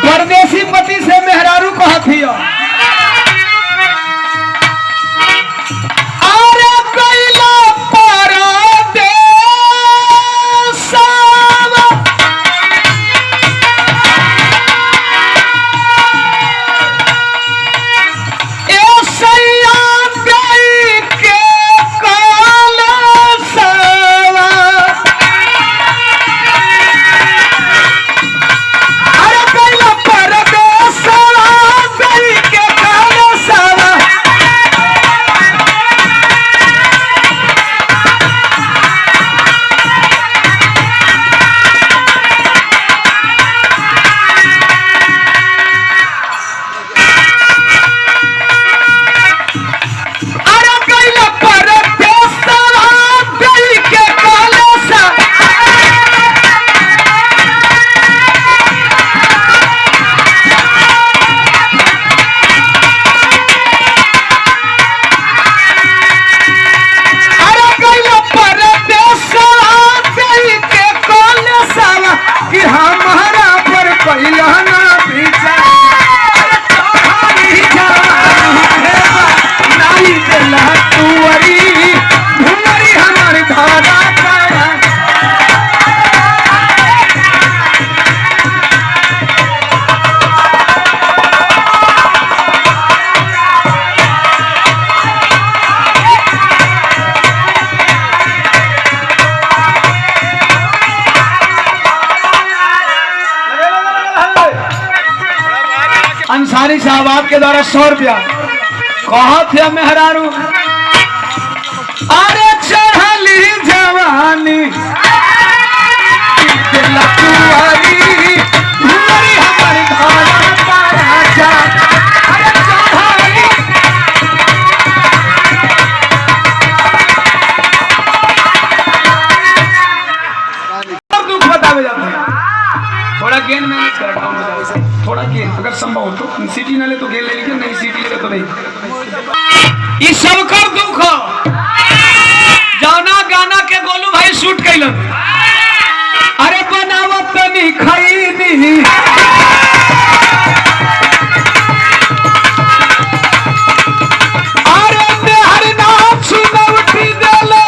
परदेसी पति से मेहरारू को हथिया अरे कैला परदेसवा ए सैया गई के कलसवा अरे कैला परदेसवा गई के कलसवा अरे कैला परदेसवा गई के कलसवा अरे कैला परदेसवा गई के कलसवा कि हमारा पर कैला ना विचार नहीं देला तुअरी भुमरी हमार धारा पाया अंसारी साहब आपके द्वारा 100 रुपया कहा थे मेहरारू अरे चढ़ली जवानी देला तुअरी भुमरी हमार धारा पाया अरे चढ़ली दुख बतावे जाते हैं थोड़ा गेन मैनेज कर थोड़ा गेन अगर संभव हो तो सीटी ना ले तो गेन ले लीजिए नहीं सीटी ले तो नहीं ये सब कर दुख जाना गाना के गोलू भाई शूट कैलन अरे बनावत तनी खैनी अरे देहर नाच नवटी देले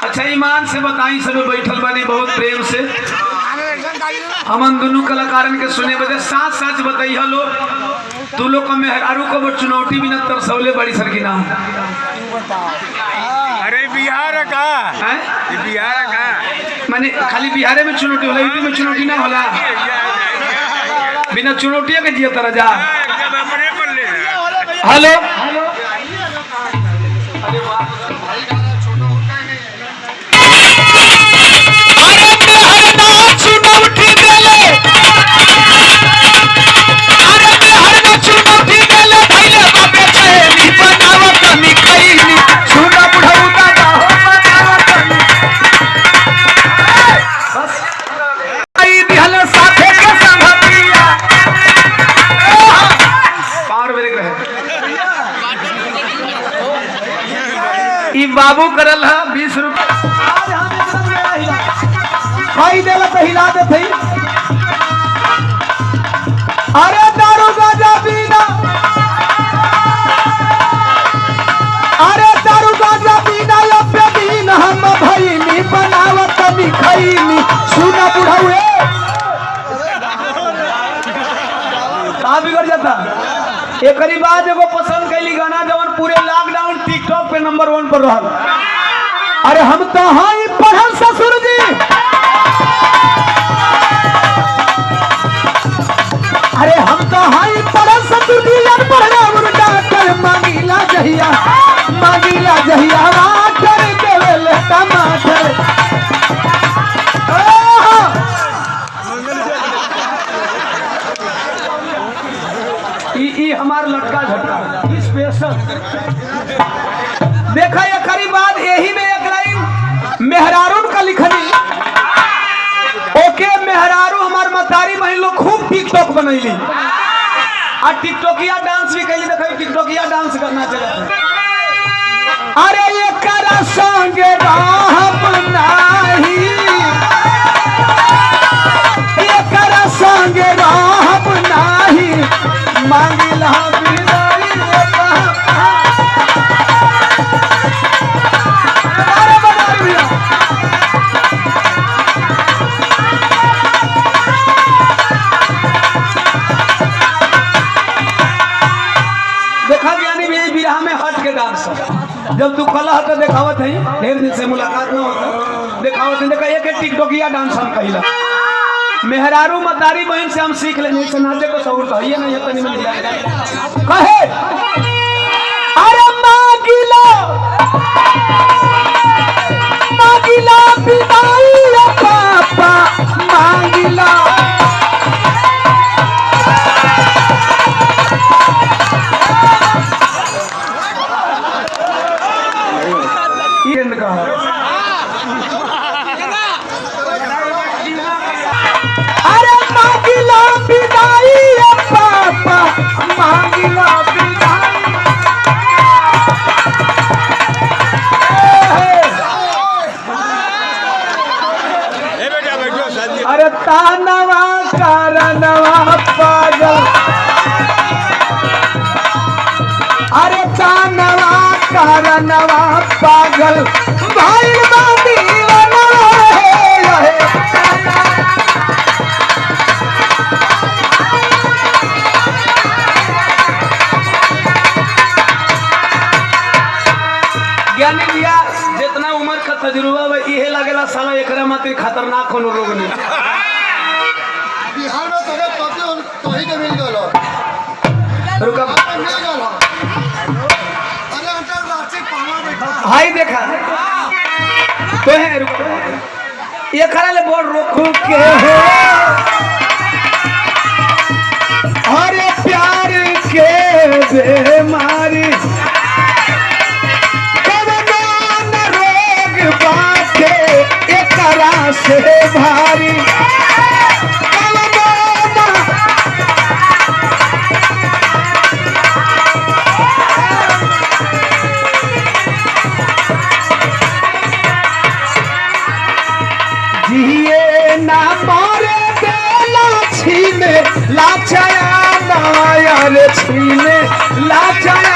अच्छा ईमान से बताई सब बैठल बने बहुत प्रेम से हमन दोनों कलाकारन के सुने बदे साथ साथ बताई हलो तू लोग को मेहरारू को चुनौती भी न तरसौले बड़ी सर की ना अरे बिहार का है बिहार का माने खाली बिहारे में चुनौती होला यूपी में चुनौती ना होला बिना चुनौती के जिया तरह जा हेलो बाबू करल है 20 रुपया देला तो हिला दे थी अरे दारू गाजा पीना अरे दारू गाजा पीना लपे दिन हम भईनी बनावत कभी खईनी सुना बुढ़ावे का बिगड़ जाता एक बाद एगो पसंद कैली गाना जवन पूरे लॉकडाउन टिकटॉक पे नंबर 1 पर रहल अरे हम तो हाई पढ़ल ससुर जी अरे हम तो हाई पढ़ल ससुर जी पढ़ना उल्टा कर मांगीला जहिया वाटर देवेले टमाटर हमार लटका झटका स्पेशल देखा ये करीब बाद यही में एक लाइन मेहरारून का लिखनी ओके मेहरारू हमार मतारी बहन लोग खूब टिकटॉक बनैली और टिकटॉकिया डांस भी कैली देखा टिकटॉकिया डांस करना चाहिए अरे ये करा संगे राह रहा था दिखावत है, ढेर दिन से मुलाकात ना होता, दिखावत है। देखा एक टिकटॉकिया डांस हम कहिला मेहरारू मतारी बहन से हम सीख लेने से नाचे को सऊर तो ये नहीं है तनी में कहे अरे मागिला मागिला बिदाई पापा मागिला अरे मागिला बिदाई पापा मागिला बिदाई अरे तानवा कारणवा पागल अरे तानवा कारणवा पागल भाई बाती ज्ञानी भैया जितना उम्र का तजुर्बा बा इहे लागेला साला एकरा मात्र खतरनाक कोनो रोग नहीं बिहार में तोरे पति तोही के मिल गलो रुका मिल गलो अरे अंतर रांची पावा बैठा हाय देखा तो है रुको ये खरा ले बोल रोकू के हो अरे प्यार के बेमारी से भारी जिए ना मारे बेला छीने लाचाया ना यार छीने लाचाया